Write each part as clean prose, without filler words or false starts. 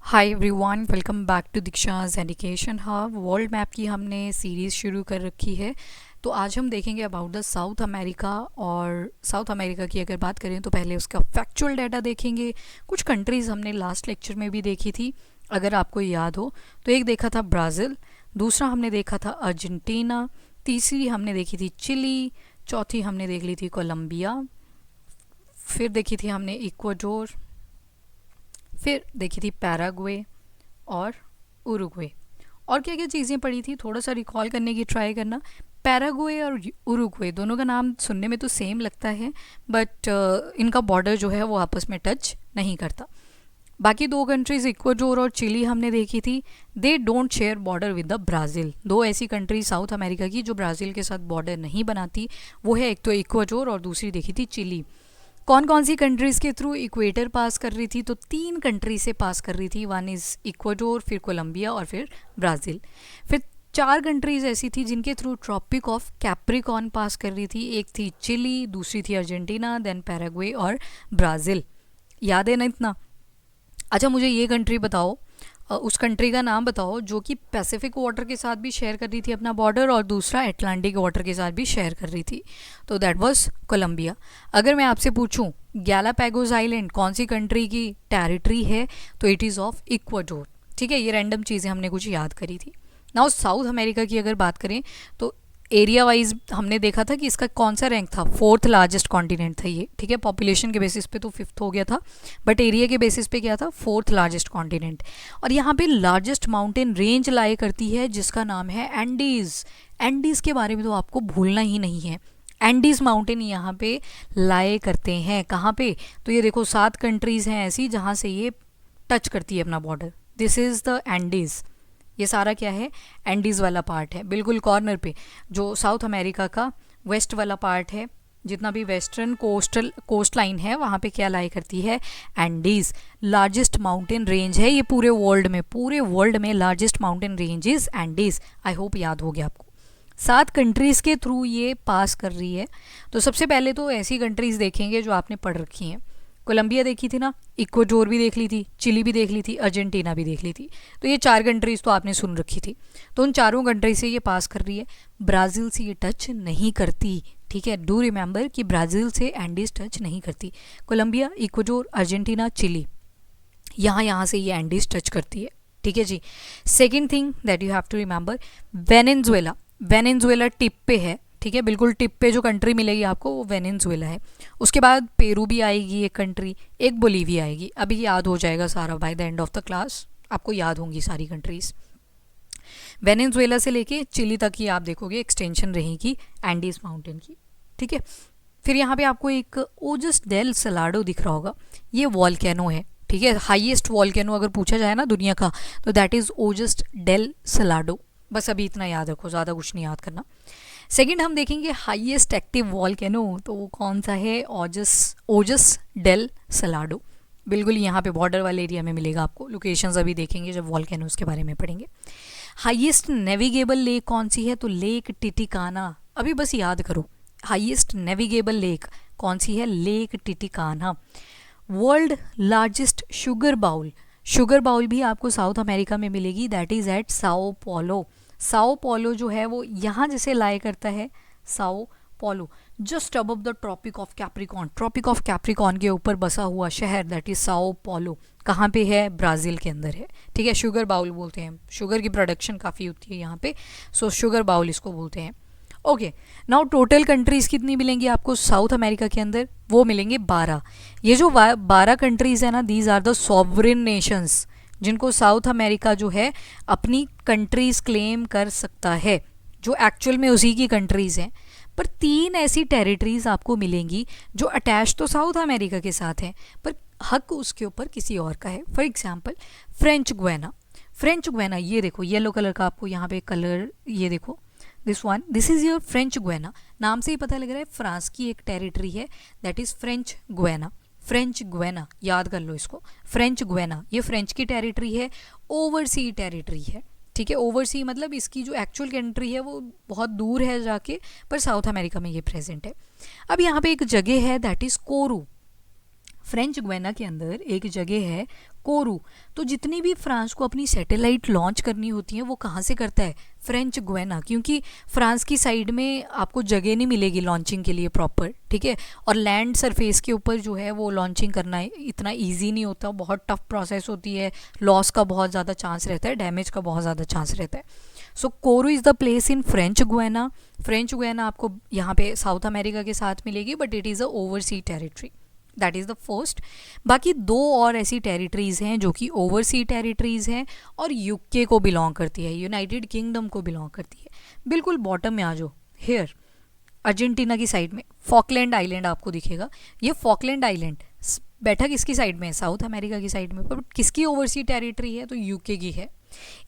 Hi everyone, welcome back to Diksha's education hub. World map की हमने series शुरू कर रखी है। तो आज हम देखेंगे अबाउट द साउथ अमेरिका। और साउथ अमेरिका की अगर बात करें तो पहले उसका फैक्चुअल डाटा देखेंगे। कुछ कंट्रीज़ हमने लास्ट लेक्चर में भी देखी थी, अगर आपको याद हो तो। एक देखा था ब्राज़ील, दूसरा हमने देखा था अर्जेंटीना, तीसरी हमने देखी थी चिली, चौथी हमने देख ली थी कोलंबिया, फिर देखी थी हमने इक्वाडोर, फिर देखी थी पैराग्वे और उरुग्वे। और क्या क्या चीज़ें पड़ी थी, थोड़ा सा रिकॉल करने की ट्राई करना। पैराग्वे और उरुग्वे दोनों का नाम सुनने में तो सेम लगता है, बट इनका बॉर्डर जो है वो आपस में टच नहीं करता। बाकी दो कंट्रीज़ इक्वाडोर और चिली हमने देखी थी, they don't share border with the Brazil. दो ऐसी कंट्री साउथ अमेरिका की जो ब्राज़ील के साथ बॉर्डर नहीं बनाती, वो है एक तो इक्वाडोर और दूसरी देखी थी चिली। कौन कौन सी कंट्रीज़ के थ्रू इक्वेटर पास कर रही थी, तो तीन कंट्री से पास कर रही थी। वन इज़ इक्वाडोर, फिर कोलंबिया और फिर ब्राज़ील। फिर चार कंट्रीज़ ऐसी थी जिनके थ्रू ट्रॉपिक ऑफ कैप्रिकॉर्न पास कर रही थी। एक थी चिली, दूसरी थी अर्जेंटीना, देन पैराग्वे और ब्राज़ील। याद है ना इतना? अच्छा, मुझे ये कंट्री बताओ, उस कंट्री का नाम बताओ जो कि पैसिफिक वाटर के साथ भी शेयर कर रही थी अपना बॉर्डर, और दूसरा अटलांटिक वाटर के साथ भी शेयर कर रही थी। तो दैट वाज कोलंबिया। अगर मैं आपसे पूछूं गैलापैगोस आइलैंड कौन सी कंट्री की टेरिटरी है, तो इट इज़ ऑफ इक्वाडोर। ठीक है, ये रैंडम चीज़ें हमने कुछ याद करी थी। नाउ साउथ अमेरिका की अगर बात करें तो एरिया वाइज हमने देखा था कि इसका कौन सा रैंक था, फोर्थ लार्जेस्ट कॉन्टिनेंट था ये। ठीक है, पॉपुलेशन के बेसिस पे तो फिफ्थ हो गया था, बट एरिया के बेसिस पे क्या था, फोर्थ लार्जेस्ट कॉन्टिनेंट। और यहाँ पे लार्जेस्ट माउंटेन रेंज लाया करती है जिसका नाम है एंडीज़। एंडीज़ के बारे में तो आपको भूलना ही नहीं है। एंडीज़ माउंटेन यहाँ पे लाए करते हैं। कहाँ पे? तो ये देखो, 7 कंट्रीज़ हैं ऐसी जहाँ से ये टच करती है अपना border. This is the Andes. ये सारा क्या है, एंडीज़ वाला पार्ट है, बिल्कुल कॉर्नर पे जो साउथ अमेरिका का वेस्ट वाला पार्ट है। जितना भी वेस्टर्न कोस्ट लाइन है वहाँ पे क्या लाई करती है, एंडीज़। लार्जेस्ट माउंटेन रेंज है ये पूरे वर्ल्ड में largest mountain range is Andes. I hope याद हो गया आपको। 7 कंट्रीज़ के थ्रू ये पास कर रही है। तो सबसे पहले तो ऐसी कंट्रीज़ देखेंगे जो आपने पढ़ रखी हैं। कोलंबिया देखी थी ना, इक्वाडोर भी देख ली थी, चिली भी देख ली थी, अर्जेंटीना भी देख ली थी। तो ये 4 कंट्रीज़ तो आपने सुन रखी थी। तो उन चारों कंट्री से ये पास कर रही है, ब्राज़ील से ये टच नहीं करती। ठीक है, डू रिमेंबर कि ब्राज़ील से एंडीज़ टच नहीं करती। कोलंबिया, इक्वाडोर, अर्जेंटीना, चिली, यहाँ से ये एंडीज़ टच करती है। ठीक है जी। Second thing that you have to remember, Venezuela. Venezuela tip पे है। ठीक है, बिल्कुल टिप पे जो कंट्री मिलेगी आपको वो वेनेजुएला है। उसके बाद पेरू भी आएगी एक कंट्री, एक बोलीविया आएगी। अभी याद हो जाएगा सारा, by the end of the class आपको याद होंगी सारी कंट्रीज़। वेनेजुएला से लेके चिली तक ही आप देखोगे एक्सटेंशन रहेगी एंडीज माउंटेन की। ठीक है, फिर यहाँ पे आपको एक ओजस डेल सलाडो दिख रहा होगा, ये वॉल्केनो है। ठीक है, हाईएस्ट वॉल्केनो अगर पूछा जाए ना दुनिया का, तो that is Ojos del Salado. बस अभी इतना याद रखो, ज़्यादा कुछ नहीं याद करना। सेकंड हम देखेंगे हाईएस्ट एक्टिव वॉल्केनो, तो वो कौन सा है, ओजस डेल सलाडो। बिल्कुल यहाँ पे बॉर्डर वाले एरिया में मिलेगा आपको। लोकेशंस अभी देखेंगे जब वॉल्केनोस के बारे में पढ़ेंगे। हाईएस्ट नेविगेबल लेक कौन सी है, तो लेक टिटिकाना। अभी बस याद करो, हाईएस्ट नेविगेबल लेक कौन सी है, lake Titicaca. World largest sugar bowl भी आपको साउथ अमेरिका में मिलेगी, that is at Sao Paulo. Sao Paulo जो है वो यहाँ जैसे लाए करता है, Sao Paulo just above the tropic of Capricorn के ऊपर बसा हुआ शहर, दैट इज साओ पोलो। कहाँ पे है, ब्राज़ील के अंदर है। ठीक है, शुगर बाउल बोलते हैं, शुगर की प्रोडक्शन काफ़ी होती है यहाँ पे, सो शुगर बाउल इसको बोलते हैं। ओके, नाउ टोटल कंट्रीज़ कितनी मिलेंगी आपको साउथ अमेरिका के अंदर, वो मिलेंगे 12। ये जो 12 कंट्रीज़ है ना, these are the sovereign nations, जिनको साउथ अमेरिका जो है अपनी कंट्रीज़ क्लेम कर सकता है, जो एक्चुअल में उसी की कंट्रीज़ हैं। पर 3 ऐसी टेरिटरीज़ आपको मिलेंगी जो अटैच तो साउथ अमेरिका के साथ हैं, पर हक उसके ऊपर किसी और का है। फॉर एग्जांपल फ्रेंच गुयाना, ये देखो येलो कलर का आपको यहाँ पे कलर, ये देखो this is your French Guiana. नाम से ही पता लग रहा है फ्रांस की एक टेरिटरी है, दैट इज़ फ्रेंच गुयाना। याद कर लो इसको, फ्रेंच गुयाना ये फ्रेंच की टेरिटरी है, ओवरसी टेरिटरी है। ठीक है, ओवरसी मतलब इसकी जो एक्चुअल कंट्री है वो बहुत दूर है जाके, पर साउथ अमेरिका में ये प्रेजेंट है। अब यहाँ पे एक जगह है that is Kourou. French Guiana के अंदर एक जगह है कोरू। तो जितनी भी फ्रांस को अपनी सैटेलाइट लॉन्च करनी होती है वो कहाँ से करता है, फ्रेंच गुयाना, क्योंकि फ्रांस की साइड में आपको जगह नहीं मिलेगी लॉन्चिंग के लिए प्रॉपर, ठीक है। और लैंड सरफेस के ऊपर जो है वो लॉन्चिंग करना इतना ईजी नहीं होता, बहुत टफ प्रोसेस होती है, लॉस का बहुत ज़्यादा चांस रहता है, डैमेज का बहुत ज़्यादा चांस रहता है। So Kourou is the place in French Guiana. French Guiana आपको यहाँ पे साउथ अमेरिका के साथ मिलेगी, but it is a oversea territory, that is the first. बाकी दो और ऐसी टेरिटरीज़ हैं जो कि ओवरसी टेरिटरीज़ हैं और यूके को बिलोंग करती है, यूनाइटेड किंगडम को बिलोंग करती है। बिल्कुल बॉटम में आ जाओ, हेयर अर्जेंटीना की साइड में फॉकलैंड आइलैंड आपको दिखेगा। ये फॉकलैंड आइलैंड बैठा किसकी साइड में है, साउथ अमेरिका की साइड में, पर किसकी ओवरसी टेरिटरी है, तो यूके की है।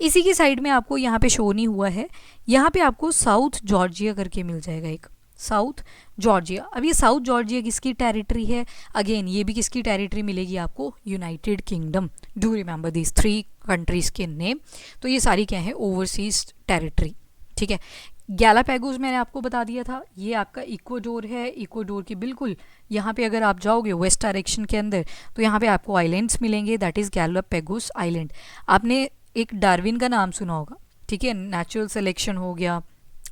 इसी की साइड में आपको यहाँ पे शो नहीं हुआ है, यहाँ पे आपको साउथ जॉर्जिया करके मिल जाएगा एक, साउथ जॉर्जिया। अब ये साउथ जॉर्जिया किसकी टेरिटरी है, अगेन ये भी किसकी टेरिटरी मिलेगी आपको, United kingdom. Do remember this 3 countries के नेम। तो ये सारी क्या है, ओवरसीज टेरिटरी, ठीक है। गैलापैगोस मैंने आपको बता दिया था, ये आपका इक्वाडोर है। इक्वाडोर की बिल्कुल यहाँ पे अगर आप जाओगे वेस्ट डायरेक्शन के अंदर तो यहाँ पे आपको आइलैंड्स मिलेंगे, दैट इज़ गैलापैगोस आइलैंड। आपने एक डार्विन का नाम सुना होगा, ठीक है, नेचुरल सिलेक्शन हो गया,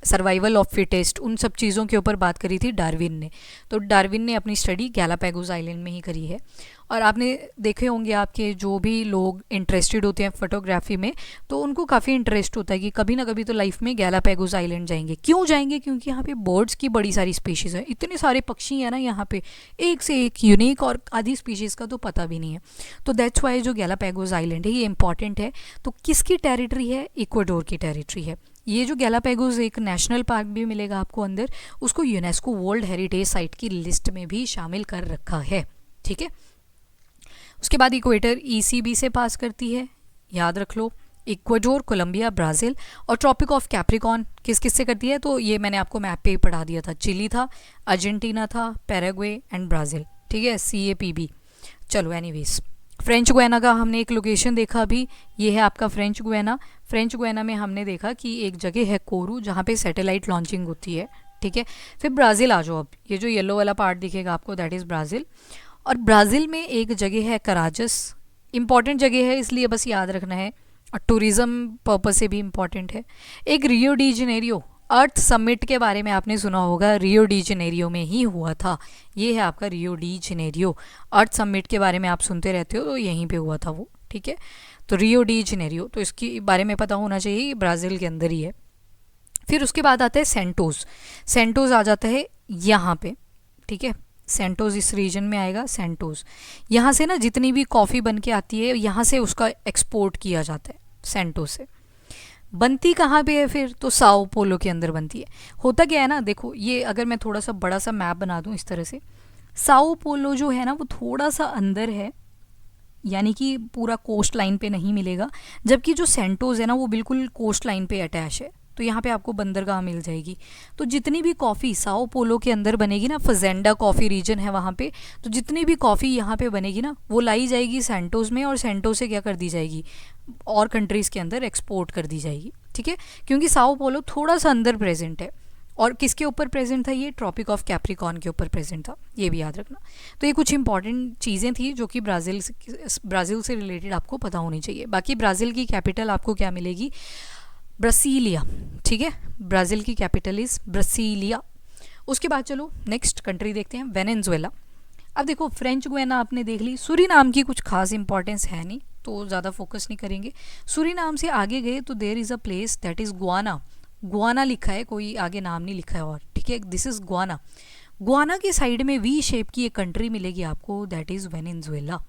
सर्वाइवल ऑफ फिटेस्ट, उन सब चीज़ों के ऊपर बात करी थी डार्विन ने। तो डार्विन ने अपनी स्टडी गैलापैगोस आइलैंड में ही करी है। और आपने देखे होंगे आपके जो भी लोग इंटरेस्टेड होते हैं फोटोग्राफी में, तो उनको काफ़ी इंटरेस्ट होता है कि कभी ना कभी तो लाइफ में गैलापैगोस आइलैंड जाएंगे। क्यों जाएंगे, क्योंकि यहाँ पे बर्ड्स की बड़ी सारी स्पीशीज़ हैं, इतने सारे पक्षी हैं ना यहाँ पे, एक से एक यूनिक, और आधी स्पीशीज़ का तो पता भी नहीं है। तो दैट्स वाई जो गैलापैगोस आइलैंड है ये इंपॉर्टेंट है। तो किसकी टेरिटरी है, इक्वाडोर की टेरिटरी है। ये जो गैलापैगोस एक नेशनल पार्क भी मिलेगा आपको अंदर, उसको यूनेस्को वर्ल्ड हेरिटेज साइट की लिस्ट में भी शामिल कर रखा है, ठीक है। उसके बाद इक्वेटर ECB से पास करती है, याद रख लो, इक्वाडोर, कोलंबिया, ब्राज़ील। और ट्रॉपिक ऑफ कैप्रिकॉर्न किस किस से करती है, तो ये मैंने आपको मैप पे ही पढ़ा दिया था, चिली था, अर्जेंटीना था, पैराग्वे एंड ब्राज़ील, ठीक है, CAPB। चलो एनीवेज, फ्रेंच गुयाना का हमने एक लोकेशन देखा अभी, ये है आपका फ्रेंच गुयाना। फ्रेंच गुयाना में हमने देखा कि एक जगह है कोरू जहाँ पे सैटेलाइट लॉन्चिंग होती है, ठीक है। फिर ब्राज़ील आ जाओ, अब ये जो येलो वाला पार्ट दिखेगा आपको दैट इज़ ब्राज़ील। और ब्राज़ील में एक जगह है कराजस, इंपॉर्टेंट जगह है इसलिए बस याद रखना है, और टूरिज़्म पर्पस से भी इम्पॉर्टेंट है। एक रियो डी जेनेरियो, अर्थ समिट के बारे में आपने सुना होगा, रियो डी जेनेरियो में ही हुआ था। ये है आपका रियो डी जेनेरियो, अर्थ समिट के बारे में आप सुनते रहते हो, तो यहीं पे हुआ था वो, ठीक है। तो रियो डी जेनेरियो, तो इसके बारे में पता होना चाहिए, ब्राज़ील के अंदर ही है। फिर उसके बाद आता है सेंटोस। सेंटोस आ जाता है यहाँ पे, ठीक है, सेंटोस इस रीजन में आएगा। सेंटोस यहाँ से ना जितनी भी कॉफ़ी बन के आती है यहाँ से उसका एक्सपोर्ट किया जाता है, सेंटोस से। बनती कहाँ पे है फिर, तो साओ पोलो के अंदर बनती है। होता क्या है ना, देखो ये अगर मैं थोड़ा सा बड़ा सा मैप बना दूँ इस तरह से, साओ पोलो जो है ना वो थोड़ा सा अंदर है, यानी कि पूरा कोस्ट लाइन पे नहीं मिलेगा, जबकि जो सेंटोस है ना वो बिल्कुल कोस्ट लाइन पे अटैच है। तो यहाँ पे आपको बंदरगाह मिल जाएगी। तो जितनी भी कॉफ़ी साओ पोलो के अंदर बनेगी ना, फजेंडा कॉफ़ी रीजन है वहाँ पे, तो जितनी भी कॉफ़ी यहाँ पे बनेगी ना वो लाई जाएगी सेंटोस में, और सेंटोस से क्या कर दी जाएगी, और कंट्रीज़ के अंदर एक्सपोर्ट कर दी जाएगी, ठीक है। क्योंकि साओ पोलो थोड़ा सा अंदर प्रेजेंट है, और किसके ऊपर प्रेजेंट था, ये ट्रॉपिक ऑफ कैप्रिकॉर्न के ऊपर प्रेजेंट था, ये भी याद रखना। तो ये कुछ इंपॉर्टेंट चीज़ें थी जो कि ब्राज़ील से रिलेटेड आपको पता होनी चाहिए। बाकी ब्राज़ील की कैपिटल आपको क्या मिलेगी, ब्रासीलिया, ठीक है, ब्राज़ील की कैपिटल इज़ ब्रासीलिया। उसके बाद चलो नेक्स्ट कंट्री देखते हैं, वेनेजुएला। अब देखो फ्रेंच गुयाना आपने देख ली, सूरीनाम की कुछ खास इंपॉर्टेंस है नहीं तो ज़्यादा फोकस नहीं करेंगे। सूरीनाम से आगे गए तो there is a place that is Guana. Guana लिखा है, कोई आगे नाम नहीं लिखा है, और ठीक है, दिस इज़ गुआना। गुआना के साइड में वी शेप की एक कंट्री मिलेगी आपको, that is Venezuela.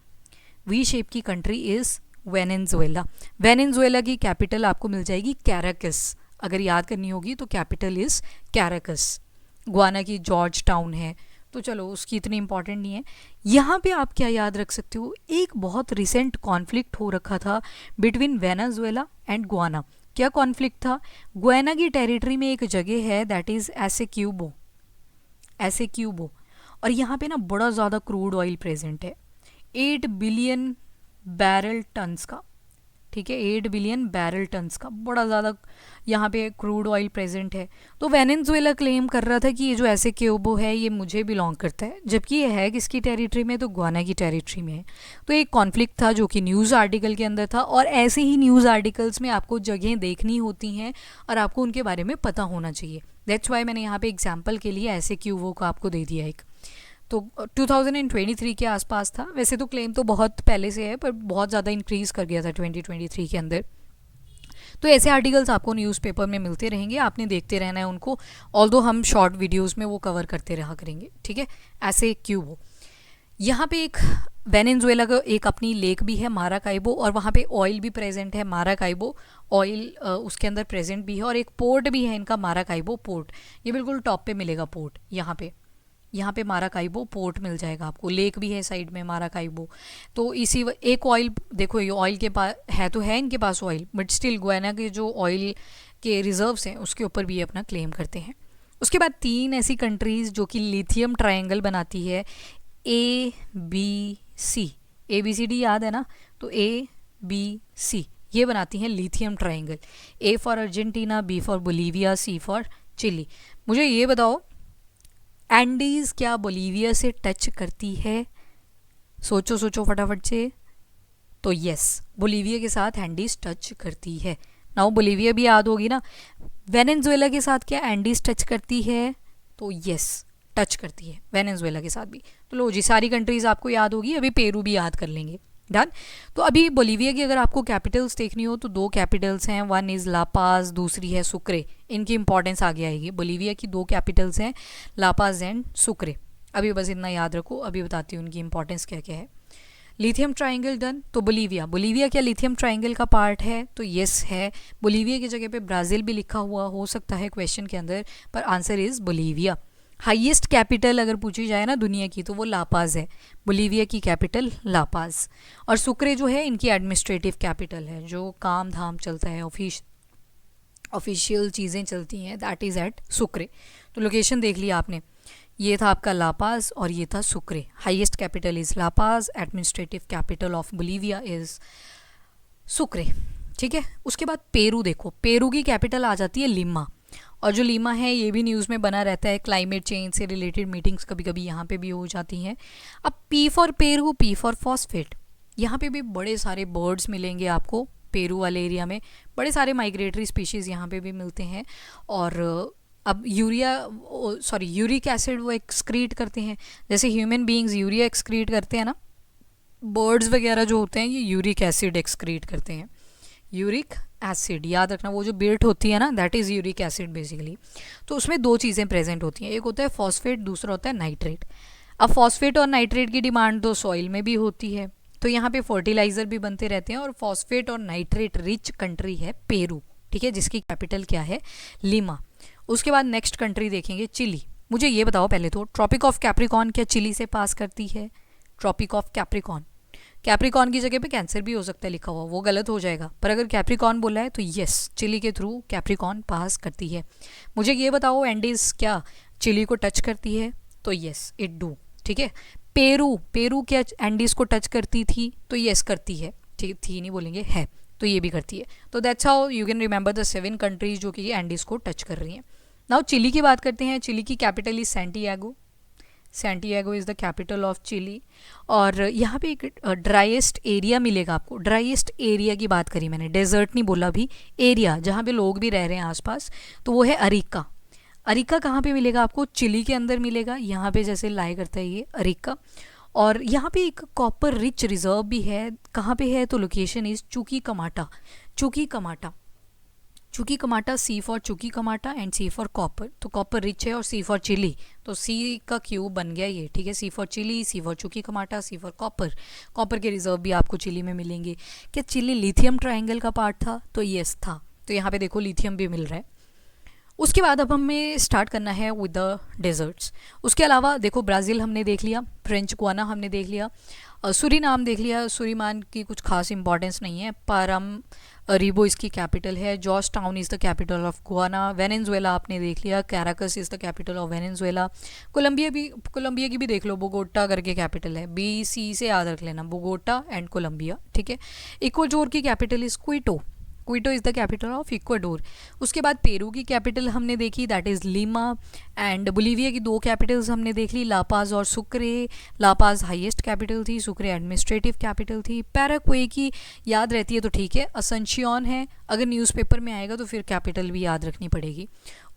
V shape की कंट्री इज़ वेनेजुएला। वेनेजुएला की कैपिटल आपको मिल जाएगी कैराकस, अगर याद करनी होगी तो कैपिटल इज़ कैराकस। गुआना की जॉर्ज टाउन है, तो चलो उसकी इतनी इंपॉर्टेंट नहीं है। यहाँ पे आप क्या याद रख सकते हो, एक बहुत रिसेंट कॉन्फ्लिक्ट हो रखा था बिटवीन वेनेजुएला एंड गुआना। क्या कॉन्फ्लिक्ट था, गुआना की टेरिटरी में एक जगह है दैट इज़ एसेक्यूबो, एसेक्यूबो, और यहाँ पे ना बड़ा ज़्यादा क्रूड ऑयल प्रेजेंट है, 8 बिलियन बैरल टन्स का, ठीक है, 8 बिलियन बैरल टन्स का, बड़ा ज़्यादा यहाँ पे क्रूड ऑयल प्रेजेंट है। तो वेनेजुएला क्लेम कर रहा था कि ये जो ऐसे क्यूबो है ये मुझे बिलोंग करता है, जबकि ये है किसकी टेरिटरी में, तो गुआना की टेरिटरी में है। तो एक कॉन्फ्लिक्ट था जो कि न्यूज़ आर्टिकल के अंदर था, और ऐसे ही न्यूज़ आर्टिकल्स में आपको जगहें देखनी होती हैं और आपको उनके बारे में पता होना चाहिए। दैट्स वाई मैंने यहाँ पे एग्जाम्पल के लिए ऐसे क्यूबो को आपको दे दिया एक। तो 2023 के आसपास था, वैसे तो क्लेम तो बहुत पहले से है पर बहुत ज़्यादा इंक्रीज़ कर गया था 2023 के अंदर। तो ऐसे आर्टिकल्स आपको न्यूज़पेपर में मिलते रहेंगे, आपने देखते रहना है उनको, ऑल्दो हम शॉर्ट वीडियोस में वो कवर करते रहा करेंगे, ठीक है। ऐसे क्यों हो, यहाँ पे एक वेनेजुएला का एक अपनी लेक भी है माराकाइबो, और वहाँ पे ऑयल भी प्रेजेंट है, माराकाइबो ऑयल उसके अंदर प्रेजेंट भी है, और एक पोर्ट भी है इनका माराकाइबो पोर्ट, ये बिल्कुल टॉप पे मिलेगा पोर्ट, यहाँ पे माराकाइबो पोर्ट मिल जाएगा आपको, लेक भी है साइड में माराकाइबो। तो एक ऑयल देखो, ये ऑयल के पास है तो है इनके पास ऑयल, बट स्टिल गुयाना के जो ऑयल के रिजर्व्स हैं उसके ऊपर भी ये अपना क्लेम करते हैं। उसके बाद 3 ऐसी कंट्रीज़ जो कि लिथियम ट्रायंगल बनाती है, ABCD याद है ना, तो ABC ये बनाती हैं lithium triangle. A for Argentina, B for Bolivia, C for Chile. मुझे ये बताओ, एंडीज़ क्या बोलीविया से टच करती है? सोचो सोचो फटाफट से। तो यस, बोलीविया के साथ एंडीज़ टच करती है। नाउ बोलीविया भी याद होगी ना। वेनेजुएला के साथ क्या एंडीज़ टच करती है? तो यस, टच करती है वेनेजुएला के साथ भी। तो लो जी, सारी कंट्रीज़ आपको याद होगी, अभी पेरू भी याद कर लेंगे। डन। तो अभी बोलीविया की अगर आपको कैपिटल्स देखनी हो तो 2 कैपिटल्स हैं, वन इज़ लापाज, दूसरी है सुक्रे। इनकी इंपॉर्टेंस आगे आएगी। बोलीविया की 2 कैपिटल्स हैं, लापाज एंड सुक्रे। अभी बस इतना याद रखो, अभी बताती हूँ उनकी इंपॉर्टेंस क्या क्या है। Lithium triangle done. तो बोलीविया क्या लिथियम ट्रायंगल का पार्ट है? तो यस है। बोलीविया की जगह पे ब्राज़ील भी लिखा हुआ हो सकता है क्वेश्चन के अंदर, पर answer is Bolivia. Highest capital अगर पूछी जाए ना दुनिया की तो वो लापाज है, बोलीविया की कैपिटल लापाज। और सुक्रे जो है इनकी एडमिनिस्ट्रेटिव कैपिटल है, जो काम धाम चलता है, ऑफिशियल चीज़ें चलती हैं, दैट इज़ एट सुक्रे। तो लोकेशन देख लिया आपने, ये था आपका लापाज और ये था Sukre. Highest capital is La Paz, administrative capital of Bolivia is Sukre, ठीक है। उसके बाद पेरू देखो, पेरू की कैपिटल आ जाती है लिमा, और जो लीमा है ये भी न्यूज़ में बना रहता है, क्लाइमेट चेंज से रिलेटेड मीटिंग्स कभी कभी यहाँ पे भी हो जाती हैं। अब P for Peru, P for phosphate, यहाँ पे भी बड़े सारे बर्ड्स मिलेंगे आपको पेरू वाले एरिया में, बड़े सारे माइग्रेटरी स्पीशीज़ यहाँ पे भी मिलते हैं। और अब यूरिक एसिड वो एक्सक्रीट करते हैं, जैसे ह्यूमन बीइंग्स यूरिया एक्सक्रीट करते हैं ना, बर्ड्स वगैरह जो होते हैं ये यूरिक एसिड एक्सक्रीट करते हैं। यूरिक एसिड याद रखना, वो जो बिल्ट होती है ना, that is uric acid basically. तो उसमें 2 चीज़ें प्रेजेंट होती हैं, एक होता है फॉस्फेट, दूसरा होता है नाइट्रेट। अब फॉस्फेट और नाइट्रेट की डिमांड तो सॉइल में भी होती है, तो यहाँ पे फर्टिलाइज़र भी बनते रहते हैं, और फॉस्फेट और नाइट्रेट रिच कंट्री है पेरू, ठीक है, जिसकी कैपिटल क्या है? लीमा। उसके बाद नेक्स्ट कंट्री देखेंगे चिली। मुझे ये बताओ पहले तो, ट्रॉपिक ऑफ कैप्रिकॉर्न क्या चिली से पास करती है? ट्रॉपिक ऑफ कैप्रिकॉर्न, कैप्रिकॉर्न की जगह पे कैंसर भी हो सकता है लिखा हुआ, वो गलत हो जाएगा, पर अगर कैप्रिकॉर्न बोला है तो यस, चिली के थ्रू कैप्रिकॉर्न पास करती है। मुझे ये बताओ, एंडीज क्या चिली को टच करती है? तो यस इट डू, ठीक है। पेरू क्या एंडीज को टच करती थी? तो यस करती है, ठीक, थी नहीं बोलेंगे, है, तो ये भी करती है। तो that's how you can remember the 7 countries जो कि एंडीज को टच कर रही हैं। नाउ चिली की बात करते हैं। चिली की capital is Santiago is the capital of Chile. और यहाँ पे एक ड्राइएस्ट एरिया मिलेगा आपको। ड्राइएस्ट एरिया की बात करी मैंने, डेजर्ट नहीं बोला अभी, एरिया जहाँ पे लोग भी रह रहे हैं आसपास, तो वो है अरिका। अरिका कहाँ पे मिलेगा आपको? चिली के अंदर मिलेगा, यहाँ पे जैसे लाई करता है ये अरिका। और यहाँ पे एक कॉपर रिच रिजर्व भी है, कहाँ पे है? तो location is Chuquicamata, C for Chuquicamata and C for copper. तो कॉपर रिच है और सी फॉर चिली, तो सी का क्यूब बन गया ये, ठीक है। C for Chile, C for Chuquicamata, C for copper. Copper के रिजर्व भी आपको चिली में मिलेंगे। क्या चिली लिथियम ट्रायंगल का पार्ट था? तो यस था, तो यहाँ पे देखो लिथियम भी मिल रहा है। उसके बाद अब हमें स्टार्ट करना है विद द डेजर्ट्स। उसके अलावा देखो ब्राज़ील हमने देख लिया, फ्रेंच गुआना हमने देख लिया, सूरीनाम देख लिया। सूरीनाम की कुछ खास इंपॉर्टेंस नहीं है। पाराम रीबो इसकी कैपिटल है। Georgetown is the capital of Guyana. Venezuela आपने देख लिया, Caracas is the capital of Venezuela. Colombia की भी देख लो, बोगोटा करके कैपिटल है। BC से याद रख लेना, बोगोटा एंड कोलंबिया, ठीक है। इक्वाडोर की capital is Quito. Quito is the capital of Ecuador. उसके बाद पेरू की कैपिटल हमने देखी, that is Lima. And Bolivia की दो कैपिटल्स हमने देख ली, लापाज और सुक्रे। लापाज हाईएस्ट कैपिटल थी, सुक्रे एडमिनिस्ट्रेटिव कैपिटल थी। पैराग्वे की याद रहती है तो ठीक है, असंशियोन है, अगर न्यूज़पेपर में आएगा तो फिर कैपिटल भी याद रखनी पड़ेगी।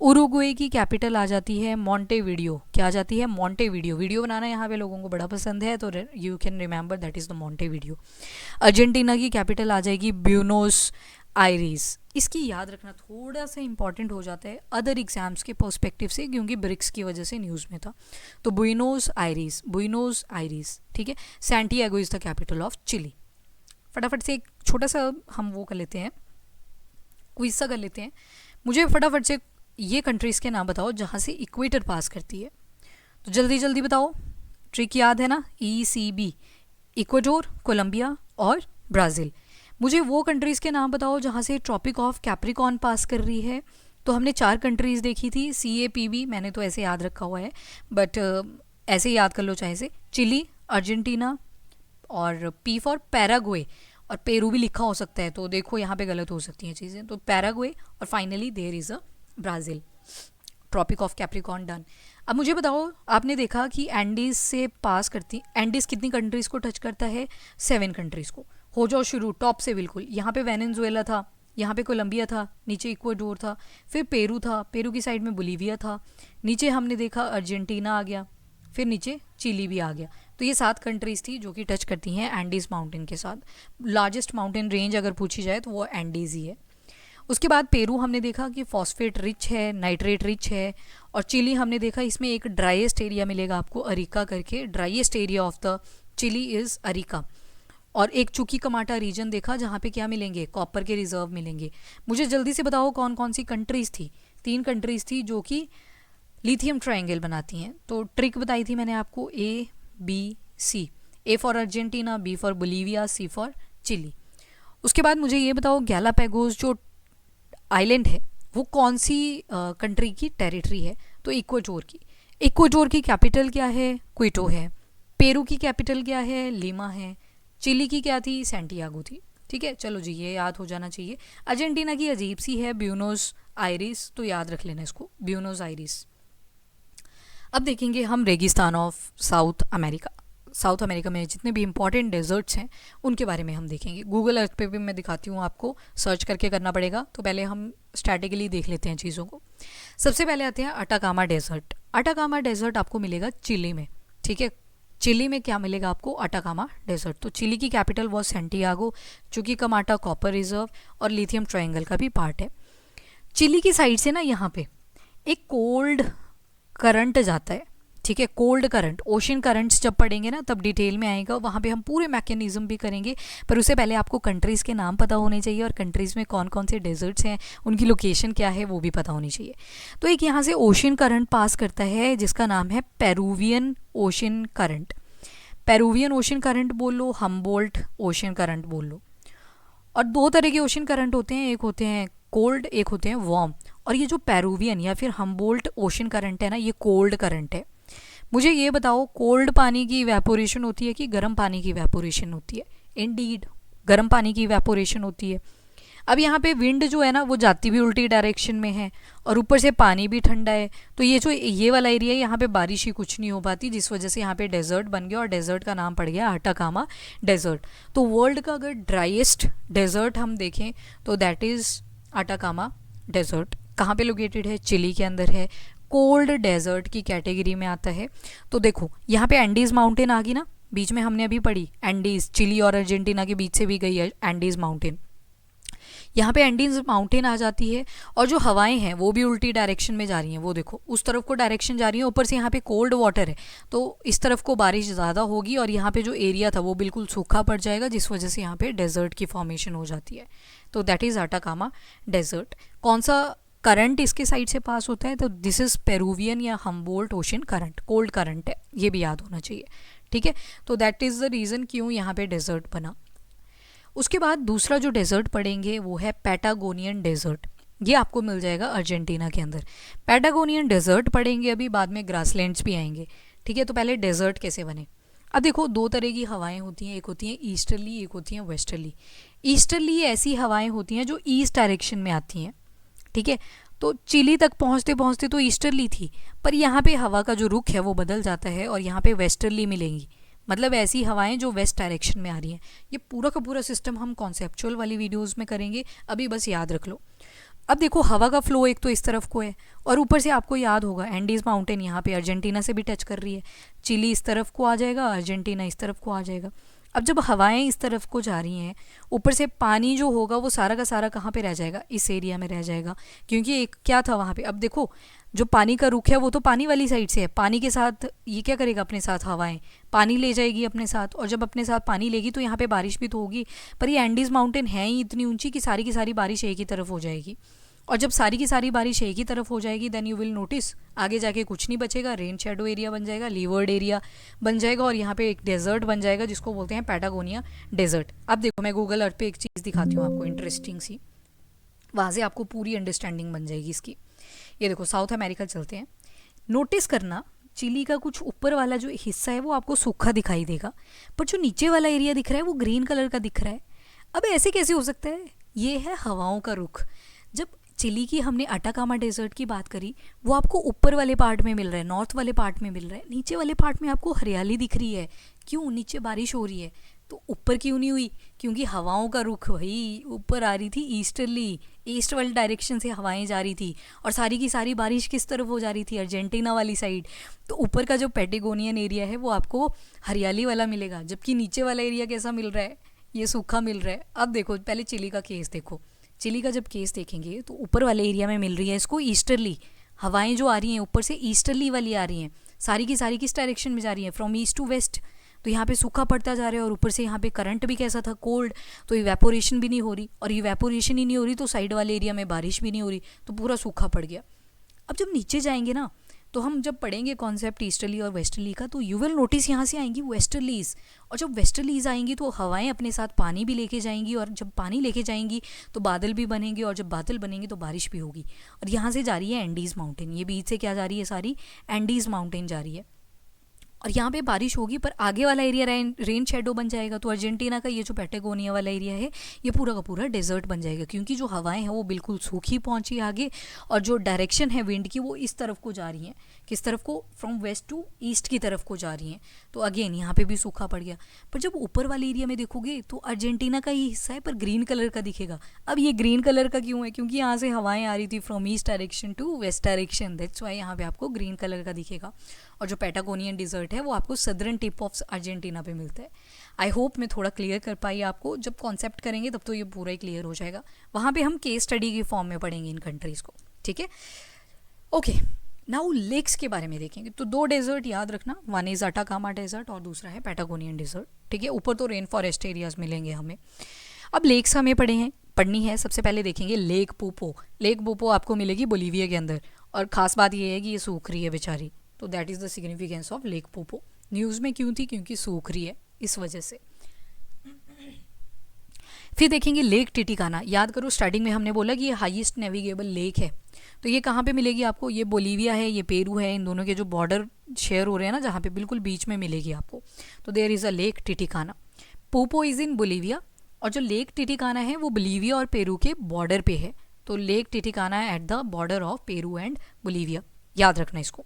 उरुग्वे की कैपिटल आ जाती है मॉन्टेविडियो। क्या आ जाती है? मॉन्टेविडियो। वीडियो बनाना यहाँ पे लोगों को बड़ा पसंद है, तो you can remember that is the Montevideo. Argentina की कैपिटल आ जाएगी ब्यूनोस आयरीज। इसकी याद रखना थोड़ा सा इंपॉर्टेंट हो जाता है अदर एग्जाम्स के पर्सपेक्टिव से, क्योंकि ब्रिक्स की वजह से न्यूज़ में था। तो बुइनोस आयरीज, ठीक है। Santiago is the capital of Chile. फटाफट से एक छोटा सा हम वो कर लेते हैं, क्विज सा कर लेते हैं। मुझे फटाफट से ये कंट्रीज़ के नाम बताओ जहाँ से इक्वेटर पास करती है। तो जल्दी जल्दी बताओ, ट्रिक याद है ना, ECB, इक्वाडोर, कोलंबिया और ब्राज़ील। मुझे वो कंट्रीज़ के नाम बताओ जहाँ से ट्रॉपिक ऑफ कैप्रिकॉर्न पास कर रही है। तो हमने 4 कंट्रीज़ देखी थी, CAPB मैंने तो ऐसे याद रखा हुआ है, बट ऐसे याद कर लो चाहे से। चिली, अर्जेंटीना और P फॉर पैराग्वे, और पेरू भी लिखा हो सकता है, तो देखो यहाँ पे गलत हो सकती हैं चीज़ें। तो पैराग्वे और finally there is a Brazil. Tropic of Capricorn done. अब मुझे बताओ, आपने देखा कि एंडीज़ से पास करती, एंडीज़ कितनी कंट्रीज़ को टच करता है? 7 कंट्रीज़ को। हो जाओ शुरू टॉप से बिल्कुल। यहाँ पे वेनेजुएला था, यहाँ पे कोलंबिया था, नीचे इक्वाडोर था, फिर पेरू था, पेरू की साइड में बोलीविया था, नीचे हमने देखा अर्जेंटीना आ गया, फिर नीचे चिली भी आ गया। तो ये 7 कंट्रीज़ थी जो कि टच करती हैं एंडीज़ माउंटेन के साथ। लार्जेस्ट माउंटेन रेंज अगर पूछी जाए तो वो एंडीज़ ही है। उसके बाद पेरू हमने देखा कि फॉस्फेट रिच है, नाइट्रेट रिच है। और चिली हमने देखा इसमें एक ड्राइएस्ट एरिया मिलेगा आपको, अरिका करके। Driest area of the Chile is Arica. और एक चुकी कमाटा रीजन देखा जहाँ पे क्या मिलेंगे? कॉपर के रिजर्व मिलेंगे। मुझे जल्दी से बताओ कौन कौन सी कंट्रीज़ थी? 3 कंट्रीज़ थी जो कि लिथियम ट्रायंगल बनाती हैं। तो ट्रिक बताई थी मैंने आपको, ABC। A for Argentina, B for Bolivia, C for Chile. उसके बाद मुझे ये बताओ, गैलापागोस जो आइलैंड है वो कौन सी कंट्री की टेरिटरी है? तो इक्वाडोर की। इक्वाडोर की कैपिटल क्या है? क्विटो है। पेरू की कैपिटल क्या है? लीमा है। चिली की क्या थी? सैंटियागो थी। ठीक है, चलो जी, ये याद हो जाना चाहिए। अर्जेंटीना की अजीब सी है, ब्यूनोस आयरिस, तो याद रख लेना इसको, ब्यूनोस आयरिस। अब देखेंगे हम रेगिस्तान of south America. South America में जितने भी इंपॉर्टेंट डेजर्ट्स हैं उनके बारे में हम देखेंगे। गूगल अर्थ पे भी मैं दिखाती हूँ आपको, सर्च करके करना पड़ेगा। तो पहले हम स्ट्रैटेजिकली देख लेते हैं चीज़ों को। सबसे पहले आते हैं अटाकामा डेजर्ट। अटाकामा डेजर्ट आपको मिलेगा चिली में, ठीक है। चिली में क्या मिलेगा आपको? Atacama desert. तो चिली की कैपिटल वो सैंटियागो, चूँकि कमाटा कॉपर रिजर्व और लिथियम ट्रायंगल का भी पार्ट है। चिली की साइड से ना यहाँ पे एक कोल्ड करंट जाता है, ठीक है। कोल्ड करंट, ओशन करंट्स जब पढ़ेंगे ना तब डिटेल में आएगा, वहाँ पे हम पूरे मैकेनिज्म भी करेंगे। पर उससे पहले आपको कंट्रीज़ के नाम पता होने चाहिए और कंट्रीज़ में कौन कौन से डेजर्ट्स हैं, उनकी लोकेशन क्या है वो भी पता होनी चाहिए। तो एक यहाँ से ओशन करंट पास करता है जिसका नाम है Peruvian ocean current. Peruvian ocean current बोल लो, हम्बोल्ट ओशन करंट बोल लो। और 2 तरह के ओशन करंट होते हैं, एक होते हैं कोल्ड, एक होते हैं वार्म। और ये जो पेरूवियन या फिर हम्बोल्ट ओशन करंट है ना, ये कोल्ड करंट है। मुझे ये बताओ, कोल्ड पानी की इवेपोरेशन होती है कि गर्म पानी की इवेपोरेशन होती है? इंडीड गर्म पानी की इवेपोरेशन होती है। अब यहाँ पे विंड जो है ना वो जाती भी उल्टी डायरेक्शन में है और ऊपर से पानी भी ठंडा है। तो ये जो ये वाला एरिया है यहाँ पे बारिश ही कुछ नहीं हो पाती, जिस वजह से यहाँ पे डेजर्ट बन गया और डेजर्ट का नाम पड़ गया अटाकामा डेजर्ट। तो वर्ल्ड का अगर ड्राइएस्ट डेजर्ट हम देखें तो दैट इज़ अटाकामा डेजर्ट। कहाँ पे लोकेटेड है? चिली के अंदर है, कोल्ड डेजर्ट की कैटेगरी में आता है। तो देखो यहाँ पे एंडीज़ माउंटेन आ गई ना, बीच में हमने अभी पढ़ी एंडीज़, चिली और अर्जेंटीना के बीच से भी गई है एंडीज़ माउंटेन। यहाँ पे एंडीज़ माउंटेन आ जाती है और जो हवाएं हैं वो भी उल्टी डायरेक्शन में जा रही हैं। वो देखो उस तरफ को डायरेक्शन जा रही है, ऊपर से यहाँ पे कोल्ड वाटर है तो इस तरफ को बारिश ज़्यादा होगी और यहाँ पे जो एरिया था वो बिल्कुल सूखा पड़ जाएगा, जिस वजह से यहाँ पे डेजर्ट की फॉर्मेशन हो जाती है। तो दैट इज़ अटाकामा डेजर्ट। कौन सा करंट इसके साइड से पास होता है, तो दिस इज़ पेरूवियन या Humboldt ocean current, cold current है, ये भी याद होना चाहिए, ठीक है। तो दैट इज़ द रीज़न क्यों यहाँ पे डेजर्ट बना। उसके बाद दूसरा जो डेजर्ट पढ़ेंगे वो है पैटागोनियन डेजर्ट, ये आपको मिल जाएगा अर्जेंटीना के अंदर। पैटागोनियन डेजर्ट पढ़ेंगे अभी, बाद में ग्रासलैंड्स भी आएंगे, ठीक है। तो पहले डेजर्ट कैसे बने। अब देखो, दो तरह की हवाएं होती हैं, एक होती हैं ईस्टर्ली, एक होती हैं वेस्टर्ली। ईस्टर्ली ऐसी हवाएं होती हैं जो ईस्ट डायरेक्शन में आती हैं, ठीक है। तो चिली तक पहुंचते पहुंचते तो ईस्टर्ली थी, पर यहाँ पे हवा का जो रुख है वो बदल जाता है और यहाँ पे वेस्टर्ली मिलेंगी, मतलब ऐसी हवाएं जो वेस्ट डायरेक्शन में आ रही हैं। ये पूरा का पूरा सिस्टम हम कॉन्सेप्चुअल वाली वीडियोस में करेंगे, अभी बस याद रख लो। अब देखो, हवा का फ्लो एक तो इस तरफ को है, और ऊपर से आपको याद होगा एंडीज माउंटेन यहाँ पे अर्जेंटीना से भी टच कर रही है। चिली इस तरफ को आ जाएगा, अर्जेंटीना इस तरफ को आ जाएगा। अब जब हवाएं इस तरफ को जा रही हैं, ऊपर से पानी जो होगा वो सारा का सारा कहाँ पे रह जाएगा, इस एरिया में रह जाएगा, क्योंकि एक क्या था वहाँ पे। अब देखो, जो पानी का रुख है वो तो पानी वाली साइड से है, पानी के साथ ये क्या करेगा, अपने साथ हवाएं पानी ले जाएगी अपने साथ, और जब अपने साथ पानी लेगी तो यहाँ पे बारिश भी तो होगी। पर ये एंडीज माउंटेन है ही इतनी ऊंची कि सारी की सारी बारिश एक ही तरफ हो जाएगी, और जब सारी की सारी बारिश एक ही तरफ हो जाएगी, देन यू विल नोटिस आगे जाके कुछ नहीं बचेगा, रेन शेडो एरिया बन जाएगा, लीवर्ड एरिया बन जाएगा, और यहाँ पे एक डेजर्ट बन जाएगा जिसको बोलते हैं पैटागोनिया डेजर्ट। अब देखो, मैं गूगल अर्थ पे एक चीज़ दिखाती हूँ आपको इंटरेस्टिंग सी, वहाँ से आपको पूरी अंडरस्टैंडिंग बन जाएगी इसकी। ये देखो, साउथ अमेरिका चलते हैं, नोटिस करना चिली का कुछ ऊपर वाला जो हिस्सा है वो आपको सूखा दिखाई देगा, पर जो नीचे वाला एरिया दिख रहा है वो ग्रीन कलर का दिख रहा है। अब ऐसे कैसे हो सकता है, ये है हवाओं का रुख। जब चिली की हमने अटाकामा डेजर्ट की बात करी, वो आपको ऊपर वाले पार्ट में मिल रहा है, नॉर्थ वाले पार्ट में मिल रहा है, नीचे वाले पार्ट में आपको हरियाली दिख रही है। क्यों, नीचे बारिश हो रही है, तो ऊपर क्यों नहीं हुई, क्योंकि हवाओं का रुख वही ऊपर आ रही थी, ईस्टर्ली, ईस्ट वाली डायरेक्शन से हवाएं जा रही थी, और सारी की सारी बारिश किस तरफ हो जा रही थी, अर्जेंटीना वाली साइड। तो ऊपर का जो पैटागोनियन एरिया है वो आपको हरियाली वाला मिलेगा, जबकि नीचे वाला एरिया कैसा मिल रहा है, ये सूखा मिल रहा है। अब देखो, पहले चिली का केस देखो, चिली का जब केस देखेंगे तो ऊपर वाले एरिया में मिल रही है इसको ईस्टर्ली, हवाएं जो आ रही हैं ऊपर से ईस्टर्ली वाली आ रही हैं, सारी की सारी किस डायरेक्शन में जा रही हैं, फ्रॉम ईस्ट टू वेस्ट। तो यहाँ पे सूखा पड़ता जा रहा है, और ऊपर से यहाँ पे करंट भी कैसा था, कोल्ड, तो इवेपोरेशन भी नहीं हो रही, और इवेपोरेशन ही नहीं हो रही तो साइड वाले एरिया में बारिश भी नहीं हो रही, तो पूरा सूखा पड़ गया। अब जब नीचे जाएंगे ना, तो हम जब पढ़ेंगे कॉन्सेप्ट ईस्टर्ली और वेस्टर्ली का, तो यू विल नोटिस यहाँ से आएंगी वेस्टर्लीज, और जब वेस्टर्लीज आएंगी तो हवाएं अपने साथ पानी भी लेके जाएंगी, और जब पानी लेके जाएंगी तो बादल भी बनेंगे, और जब बादल बनेंगे तो बारिश भी होगी। और यहाँ से जा रही है एंडीज़ माउंटेन, ये बीच से क्या जा रही है, सारी एंडीज़ माउंटेन जा रही है, और यहाँ पे बारिश होगी, पर आगे वाला एरिया रेन शेडो बन जाएगा। तो अर्जेंटीना का ये जो पैटागोनिया वाला एरिया है ये पूरा का पूरा डेजर्ट बन जाएगा, क्योंकि जो हवाएं हैं वो बिल्कुल सूखी पहुंची आगे, और जो डायरेक्शन है विंड की वो इस तरफ को जा रही हैं, किस तरफ को, फ्रॉम वेस्ट टू ईस्ट की तरफ को जा रही हैं। तो अगेन यहाँ पे भी सूखा पड़ गया। पर जब ऊपर वाले एरिया में देखोगे तो अर्जेंटीना का ही हिस्सा है, पर ग्रीन कलर का दिखेगा। अब ये ग्रीन कलर का क्यों है, क्योंकि यहाँ से हवाएं आ रही थी from east direction to west direction, that's why यहाँ पे आपको ग्रीन कलर का दिखेगा। और जो पैटागोनियन डिजर्ट है वो आपको सदर्न टिप ऑफ अर्जेंटीना पे मिलता है। आई होप मैं थोड़ा क्लियर कर पाई आपको, जब कॉन्सेप्ट करेंगे तब तो ये पूरा ही क्लियर हो जाएगा, वहाँ पे हम केस स्टडी के फॉर्म में पढ़ेंगे इन कंट्रीज़ को, ठीक है। ओके, नाउ लेक्स के बारे में देखेंगे। तो दो डेजर्ट याद रखना, वन इज़ अटाकामा डेजर्ट और दूसरा है पैटागोनियन डेजर्ट, ठीक है। ऊपर तो रेन फॉरेस्ट एरियाज मिलेंगे हमें। अब लेक्स हमें पढ़नी है। सबसे पहले देखेंगे लेक पोपो। लेक पोपो आपको मिलेगी बोलीविया के अंदर, और ख़ास बात ये है कि ये सूख रही है बेचारी, तो that is the significance of lake Poopó. News में क्यों थी, क्योंकि सूख रही है इस वजह से। फिर देखेंगे लेक टिटिकाना। याद करो, स्टार्टिंग में हमने बोला कि ये हाईएस्ट नेविगेबल लेक है, तो ये कहाँ पे मिलेगी आपको, ये बोलीविया है, ये पेरू है, इन दोनों के जो बॉर्डर शेयर हो रहे हैं ना, जहाँ पे बिल्कुल बीच में मिलेगी आपको। तो there is a lake Titicaca. Poopo is in Bolivia, और जो लेक टिटिकाना है वो बोलीविया और पेरू के बॉर्डर पे है। तो लेक टिटिकाना है at the border of Peru and Bolivia, याद रखना इसको।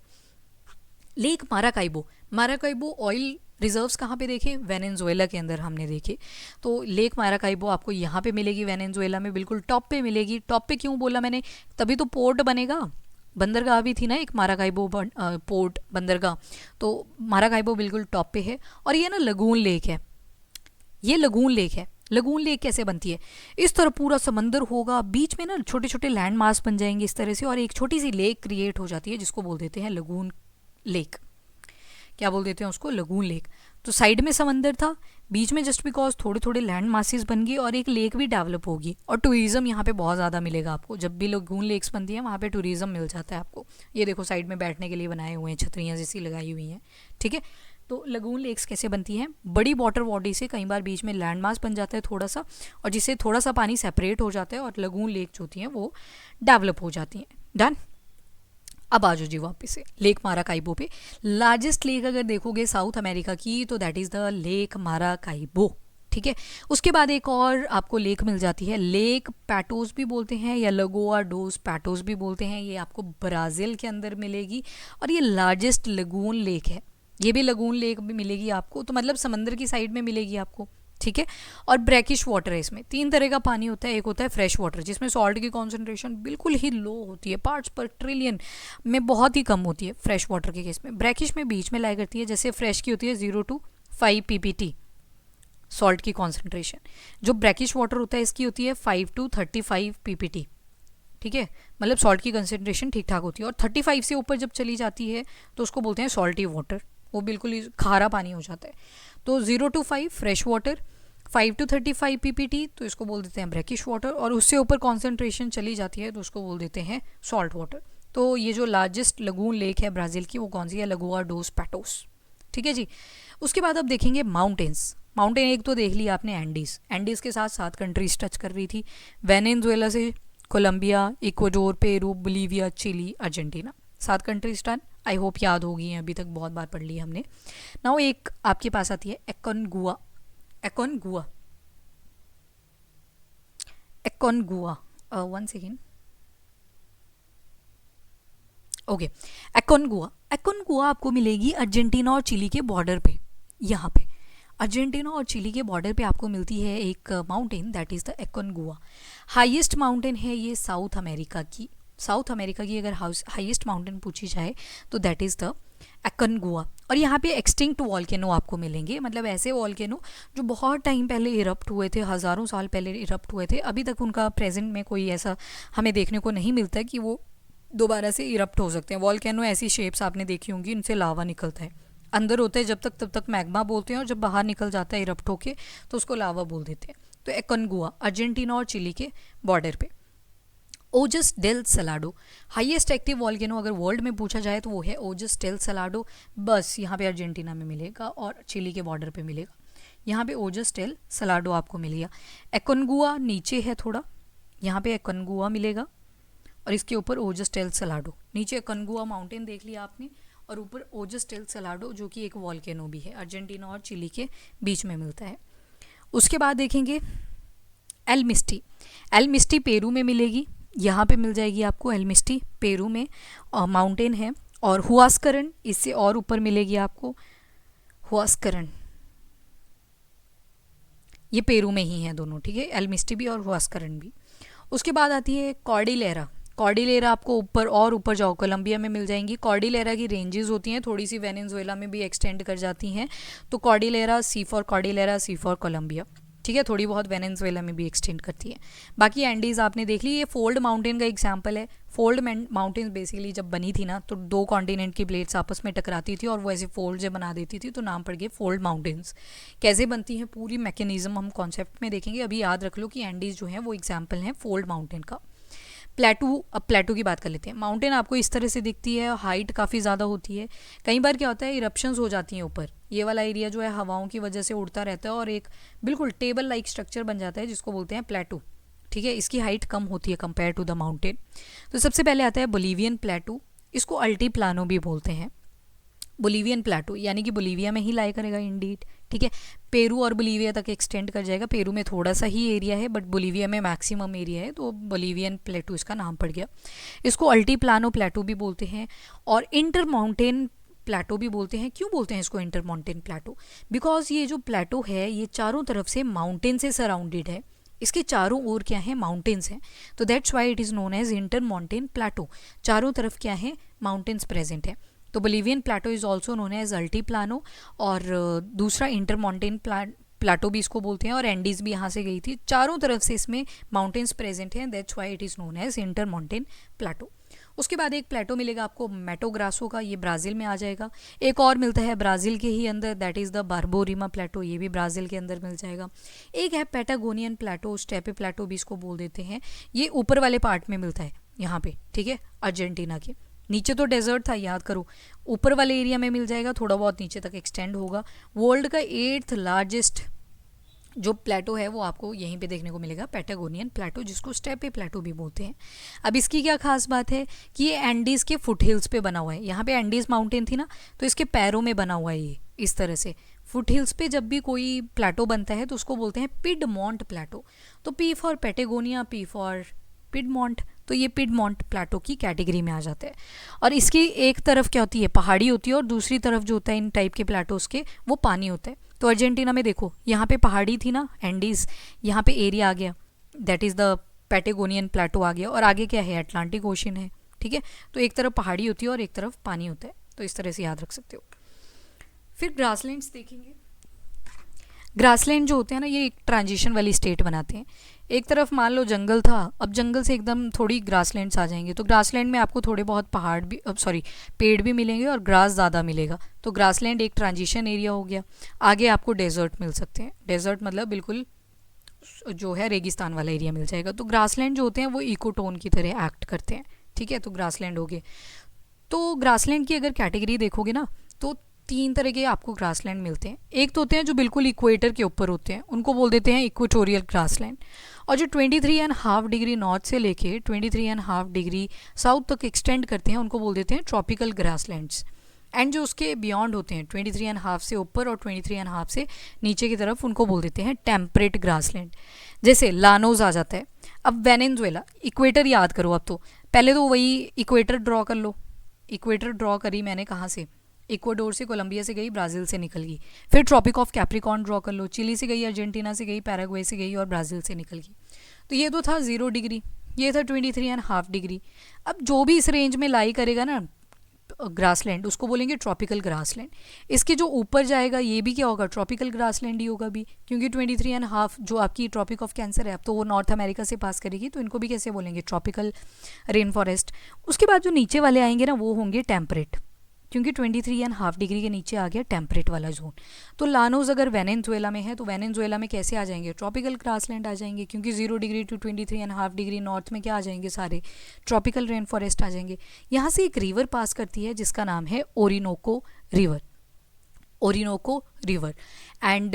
Lake Maracaibo. Maracaibo oil reserves कहाँ पे देखे, वेनेजुएला के अंदर हमने देखे। तो लेक माराकाइबो आपको यहाँ पे मिलेगी, वेनेजुएला में बिल्कुल टॉप पे मिलेगी। टॉप पे क्यों बोला मैंने, तभी तो पोर्ट बनेगा, बंदरगाह भी थी ना एक माराकाइबो पोर्ट बंदरगाह, तो माराकाइबो बिल्कुल टॉप पे है। और ये ना लगून लेक है, ये लगून लेक है। लगून लेक कैसे बनती है, इस तरह पूरा समंदर होगा, बीच में ना छोटे छोटे लैंड मास बन जाएंगे इस तरह से, और एक छोटी सी लेक क्रिएट हो जाती है जिसको बोल देते हैं लगून लेक। क्या बोल देते हैं उसको, लगून लेक। तो साइड में समंदर था, बीच में जस्ट बिकॉज थोड़े थोड़े लैंड मासेस बन गए और एक लेक भी डेवलप होगी, और टूरिज़्म यहाँ पे बहुत ज़्यादा मिलेगा आपको। जब भी लगून लेक्स बनती हैं वहाँ पे टूरिज़्म मिल जाता है आपको। ये देखो साइड में बैठने के लिए बनाए हुए हैं, छतरियाँ जैसी लगाई हुई हैं, ठीक है। तो लगून लेक्स कैसे बनती हैं, बड़ी वाटर बॉडी से कई बार बीच में लैंड मास बन जाता है थोड़ा सा, और जिससे थोड़ा सा पानी सेपरेट हो जाता है और लगून लेक जो होती हैं वो डेवलप हो जाती हैं। डन। अब आ जाओ जी वापस से लेक माराकाइबो पे। लार्जेस्ट लेक अगर देखोगे साउथ अमेरिका की तो that is the lake Maracaibo, ठीक है। उसके बाद एक और आपको लेक मिल जाती है, लेक पैटोस भी बोलते हैं या लगोआ डोस पैटोस भी बोलते हैं। ये आपको ब्राज़ील के अंदर मिलेगी और ये लार्जेस्ट लगून लेक है। ये भी लगून लेक भी मिलेगी आपको, तो मतलब समंदर की साइड में मिलेगी आपको, ठीक है। और ब्रैकिश वाटर है, इसमें 3 तरह का पानी होता है। एक होता है फ्रेश वाटर जिसमें सॉल्ट की कॉन्सेंट्रेशन बिल्कुल ही लो होती है, पार्ट्स पर ट्रिलियन में बहुत ही कम होती है फ्रेश वाटर के केस में। ब्रैकिश में बीच में लाई करती है, जैसे फ्रेश की होती है 0 to 5 ppt सॉल्ट की कॉन्सेंट्रेशन। जो ब्रैकिश वाटर होता है इसकी होती है 5 to 35 ppt, ठीक है। मतलब सॉल्ट की कंसेंट्रेशन ठीक ठाक होती है, और 35 से ऊपर जब चली जाती है तो उसको बोलते हैं सॉल्टी वाटर, वो बिल्कुल ही खारा पानी हो जाता है। तो 0 to 5 fresh water, 5 to 35 ppt तो इसको बोल देते हैं ब्रैकिश वाटर, और उससे ऊपर कॉन्सेंट्रेशन चली जाती है तो उसको बोल देते हैं सॉल्ट वाटर। तो ये जो लार्जेस्ट लगून लेक है ब्राज़ील की वो कौन सी है, लगोआ डोस पैटोस, ठीक है जी। उसके बाद अब देखेंगे माउंटेन्स। माउंटेन एक तो देख लिया आपने एंडीज़, एंडीज़ के साथ 7 कंट्रीज टच कर रही थी, वेनेजुएला से Colombia, Ecuador, Peru, Bolivia, Chile, Argentina, 7 countries done. I hope याद होगी, अभी तक बहुत बार पढ़ ली हमने। नाउ एक आपके पास आती है एकोनगुआ, एकोनगुआ, एकोनगुआ, 1 सेकेंड, ओके। एकोनगुआ, एकोनगुआ आपको मिलेगी अर्जेंटीना और चिली के बॉर्डर पे। यहाँ पे अर्जेंटीना और चिली के बॉर्डर पे आपको मिलती है एक mountain, that is the Aconcagua. Highest mountain है ये साउथ अमेरिका की। साउथ अमेरिका की अगर हाईएस्ट माउंटेन पूछी जाए तो दैट इज़ द एकोनगुआ। और यहाँ पे एक्सटिंक्ट वॉल्केनो आपको मिलेंगे, मतलब ऐसे वॉल्केनो जो बहुत टाइम पहले इरप्ट हुए थे, हज़ारों साल पहले इरप्ट हुए थे, अभी तक उनका प्रेजेंट में कोई ऐसा हमें देखने को नहीं मिलता कि वो दोबारा से इरप्ट हो सकते हैं। वॉल्केनो ऐसी शेप्स आपने देखी होंगी, इनसे लावा निकलता है, अंदर होते हैं जब तक तब तक मैग्मा बोलते हैं, और जब बाहर निकल जाता है इरप्ट होके तो उसको लावा बोल देते हैं। तो एकोनगुआ अर्जेंटीना और चिली के बॉर्डर पे। Ojos del Salado, highest active volcano अगर वर्ल्ड में पूछा जाए तो वो है ओजस डेल सलाडो। बस यहाँ पे अर्जेंटीना में मिलेगा और चिली के बॉर्डर पे मिलेगा। यहाँ पे ओजस डेल सलाडो आपको मिल गया। एकोनगुआ नीचे है थोड़ा, यहाँ पे एकोनगुआ मिलेगा और इसके ऊपर ओजस डेल सलाडो। नीचे एकोनगुआ माउंटेन देख लिया आपने, और ऊपर ओजस डेल सलाडो जो कि एक वॉल्केनो भी है, अर्जेंटीना और चिली के बीच में मिलता है। उसके बाद देखेंगे एल मिस्टी, एल मिस्टी पेरू में मिलेगी, यहाँ पे मिल जाएगी आपको एल मिस्टी, पेरू में माउंटेन है। और हुआस्करन इससे और ऊपर मिलेगी आपको, हुआस्करन ये पेरू में ही है दोनों, ठीक है, एल मिस्टी भी और हुआस्करन भी। उसके बाद आती है कॉर्डिलेरा, कॉर्डिलेरा आपको ऊपर और ऊपर जाओ कोलंबिया में मिल जाएंगी। कॉर्डिलेरा की रेंजेस होती हैं, थोड़ी सी वेनेजुएला में भी एक्सटेंड कर जाती हैं। तो cordillera, C for cordillera, C for Colombia, ठीक है, थोड़ी बहुत वेनेजुएला में भी एक्सटेंड करती है। बाकी एंडीज़ आपने देख ली। ये फोल्ड माउंटेन का एग्जाम्पल है। फोल्ड माउंटेन बेसिकली जब बनी थी ना तो 2 कॉन्टिनेंट की प्लेट्स आपस में टकराती थी और वो ऐसे फोल्ड से बना देती थी, तो नाम पड़ गया फोल्ड माउंटेन्स। कैसे बनती हैं पूरी मैकेनिज्म हम कॉन्सेप्ट में देखेंगे। अभी याद रख लो कि एंडीज़ जो है वो एग्जाम्पल हैं फोल्ड माउंटेन का। प्लेटू, अब प्लेटू की बात कर लेते हैं। माउंटेन आपको इस तरह से दिखती है, हाइट काफ़ी ज़्यादा होती है। कई बार क्या होता है इरप्शंस हो जाती हैं ऊपर, ये वाला एरिया जो है हवाओं की वजह से उड़ता रहता है और एक बिल्कुल टेबल लाइक स्ट्रक्चर बन जाता है जिसको बोलते हैं प्लेटू, ठीक है। इसकी हाइट कम होती है कंपेयर टू द माउंटेन। तो सबसे पहले आता है बोलीवियन प्लेटू, इसको अल्टीप्लानो भी बोलते हैं। बोलीवियन प्लेटू यानी कि बोलीविया में ही लाई करेगा इंडीड, ठीक है। पेरू और बोलीविया तक एक्सटेंड कर जाएगा। पेरू में थोड़ा सा ही एरिया है बट बोलीविया में मैक्सिमम एरिया है, तो बोलीवियन प्लेटू इसका नाम पड़ गया। इसको अल्टीप्लानो प्लेटू भी बोलते हैं और इंटर माउंटेन प्लेटो भी बोलते हैं। क्यों बोलते हैं इसको इंटर माउंटेन प्लेटो? बिकॉज ये जो प्लेटो है ये चारों तरफ से माउंटेन से सराउंडेड है, इसके चारों ओर क्या है माउंटेन्स हैं, तो that's why it is known as inter mountain plateau. चारों तरफ क्या है माउंटेन्स प्रेजेंट है। तो Bolivian plateau is also known as Altiplano, और दूसरा इंटर माउंटेन प्लेटो भी इसको बोलते हैं, और एंडीज़ भी यहाँ से गई थी। चारों तरफ से इसमें माउंटेन्स प्रेजेंट हैं, that's why it is known as inter mountain plateau. उसके बाद एक प्लेटो मिलेगा आपको मैटो ग्रासो का, ये ब्राज़ील में आ जाएगा। एक और मिलता है ब्राज़ील के ही अंदर, दैट इज़ द बार्बोरिमा प्लेटो, ये भी ब्राज़ील के अंदर मिल जाएगा। एक है पैटागोनियन प्लेटो, स्टेपे प्लेटो भी इसको बोल देते हैं, ये ऊपर वाले पार्ट में मिलता है यहाँ पे, ठीक है, अर्जेंटीना के नीचे तो डेजर्ट था याद करो, ऊपर वाले एरिया में मिल जाएगा, थोड़ा बहुत नीचे तक एक्सटेंड होगा। वर्ल्ड का 8th लार्जेस्ट जो प्लेटो है वो आपको यहीं पे देखने को मिलेगा, पैटागोनियन प्लेटो, जिसको स्टेपे प्लेटो भी बोलते हैं। अब इसकी क्या खास बात है कि ये एंडीज़ के फुट हिल्स पे बना हुआ है। यहाँ पे एंडीज़ माउंटेन थी ना, तो इसके पैरों में बना हुआ है ये इस तरह से। फुट हिल्स पे जब भी कोई प्लेटो बनता है तो उसको बोलते हैं पिडमॉन्ट प्लेटो। तो P for Patagonia, P for Piedmont, तो ये पिडमॉन्ट प्लेटो की कैटेगरी में आ जाता है। और इसकी एक तरफ क्या होती है, पहाड़ी होती है, और दूसरी तरफ जो होता है इन टाइप के प्लेटोस के, वो पानी होता है। तो अर्जेंटीना में देखो, यहाँ पे पहाड़ी थी ना एंडीज़, यहाँ पे एरिया आ गया, दैट इज़ द पैटागोनियन प्लेटो आ गया, और आगे क्या है, अटलांटिक ओशन है, ठीक है। तो एक तरफ पहाड़ी होती है और एक तरफ पानी होता है, तो इस तरह से याद रख सकते हो। फिर ग्रासलैंड्स देखेंगे। ग्रासलैंड जो होते हैं ना, ये एक ट्रांजिशन वाली स्टेट बनाते हैं। एक तरफ मान लो जंगल था, अब जंगल से एकदम थोड़ी ग्रासलैंड्स आ जाएंगे, तो ग्रासलैंड में आपको थोड़े बहुत पहाड़ भी, पेड़ भी मिलेंगे और ग्रास ज़्यादा मिलेगा। तो ग्रासलैंड एक ट्रांजिशन एरिया हो गया। आगे आपको डेजर्ट मिल सकते हैं, डेजर्ट मतलब बिल्कुल जो है रेगिस्तान वाला एरिया मिल जाएगा। तो ग्रासलैंड जो होते हैं वो इकोटोन की तरह एक्ट करते हैं, ठीक है। तो ग्रासलैंड हो गए। तो ग्रासलैंड की अगर कैटेगरी देखोगे ना, तो 3 तरह के आपको ग्रासलैंड मिलते हैं। एक तो होते हैं जो बिल्कुल इक्वेटर के ऊपर होते हैं, उनको बोल देते हैं इक्वेटोरियल ग्रासलैंड। और जो 23.5 डिग्री नॉर्थ से लेके 23.5 डिग्री साउथ तक एक्सटेंड करते हैं, उनको बोल देते हैं ट्रॉपिकल ग्रासलैंड्स। एंड जो उसके बियॉन्ड होते हैं 23.5 से ऊपर और 23.5 से नीचे की तरफ, उनको बोल देते हैं टेम्परेट ग्रासलैंड। जैसे लानोज आ जाता है। अब वेनेजुएला, इक्वेटर याद करो। अब तो पहले तो वही इक्वेटर ड्रॉ कर लो। इक्वेटर ड्रॉ करी मैंने कहाँ से, इक्वाडोर से, कोलंबिया से गई, ब्राज़ील से निकल गई। फिर ट्रॉपिक ऑफ कैप्रिकॉर्न ड्रॉ कर लो, चिली से गई, अर्जेंटीना से गई, पैराग्वे से गई और ब्राज़ील से निकल गई। तो ये तो था 0 डिग्री, ये था 23.5 डिग्री। अब जो भी इस रेंज में लाई करेगा ना ग्रासलैंड, उसको बोलेंगे ट्रॉपिकल ग्रासलैंड। इसके जो ऊपर जाएगा ये भी क्या होगा, ट्रॉपिकल ग्रासलैंड ही होगा भी, क्योंकि 23.5 जो आपकी ट्रॉपिक ऑफ कैंसर है, अब तो वो नॉर्थ अमेरिका से पास करेगी, तो इनको भी कैसे बोलेंगे, ट्रॉपिकल रेन फॉरेस्ट। उसके बाद जो नीचे वाले आएंगे ना, वो होंगे टेम्परेट, क्योंकि 23.5 डिग्री के नीचे आ गया टेम्परेट वाला जोन। तो लानोज अगर वेनेजुएला में है, तो वेनेजुएला में कैसे आ जाएंगे, ट्रॉपिकल ग्रासलैंड आ जाएंगे, क्योंकि 0 डिग्री टू 23.5 डिग्री नॉर्थ में क्या आ जाएंगे, सारे ट्रॉपिकल रेन फॉरेस्ट आ जाएंगे। यहाँ से एक रिवर पास करती है जिसका नाम है Orinoco river, Orinoco river. And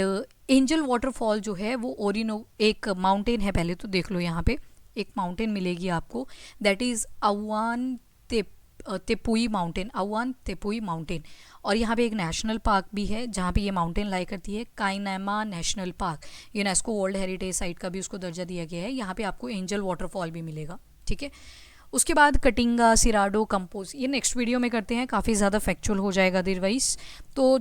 angel waterfall जो है वो एक माउंटेन है, पहले तो देख लो, यहाँ पे एक माउंटेन मिलेगी आपको, that is Auyan Tepui mountain, Auyan Tepui mountain. और यहाँ पे एक नेशनल पार्क भी है जहाँ पे ये माउंटेन लाई करती है, Canaima national park. UNESCO world heritage site का भी उसको दर्जा दिया गया है। यहाँ पे आपको एंजल वाटरफॉल भी मिलेगा, ठीक है। उसके बाद कटिंगा, सिराडो, कंपोज, ये नेक्स्ट वीडियो में करते हैं, काफ़ी ज़्यादा फैक्चुअल हो जाएगा अदरवाइज। तो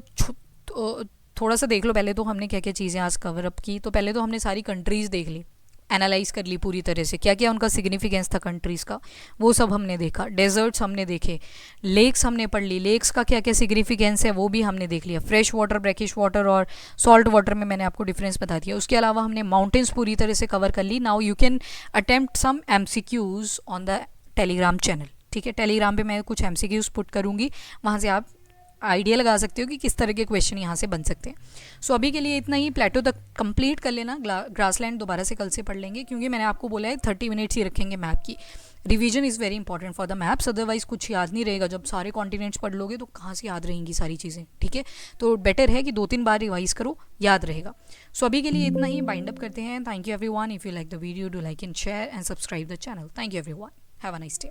थोड़ा सा देख लो पहले तो हमने क्या क्या चीज़ें आज कवर अप की। तो पहले तो हमने सारी कंट्रीज़ देख ली, एनालाइज कर ली पूरी तरह से, क्या क्या उनका सिग्निफिकेंस था कंट्रीज़ का, वो सब हमने देखा। डेजर्ट्स हमने देखे, लेक्स हमने पढ़ ली, लेक्स का क्या क्या सिग्निफिकेंस है वो भी हमने देख लिया। फ्रेश वाटर, ब्रैकिश वाटर और सॉल्ट वाटर में मैंने आपको डिफरेंस बता दिया। उसके अलावा हमने माउंटेन्स पूरी तरह से कवर कर ली। Now you can attempt some MCQs on the Telegram channel, ठीक है। टेलीग्राम पे मैं कुछ MCQs पुट करूँगी, वहाँ से आप आइडिया लगा सकते हो कि किस तरह के क्वेश्चन यहाँ से बन सकते हैं। सो अभी के लिए इतना ही, प्लेटो तक कंप्लीट कर लेना। ग्रासलैंड दोबारा से कल से पढ़ लेंगे, क्योंकि मैंने आपको बोला है 30 मिनट्स ही रखेंगे मैप की। Revision is very important for the maps, otherwise कुछ याद नहीं रहेगा। जब सारे कॉन्टिनेंट्स पढ़ लोगे तो कहाँ से याद रहेंगी सारी चीज़ें, ठीक है। तो बेटर है कि 2-3 बार रिवाइज करो, याद रहेगा। सो अभी के लिए इतना ही, बाइंड अप करते हैं। Thank you everyone. If you like the video, do like and share and subscribe the channel. Thank you everyone, have a nice day.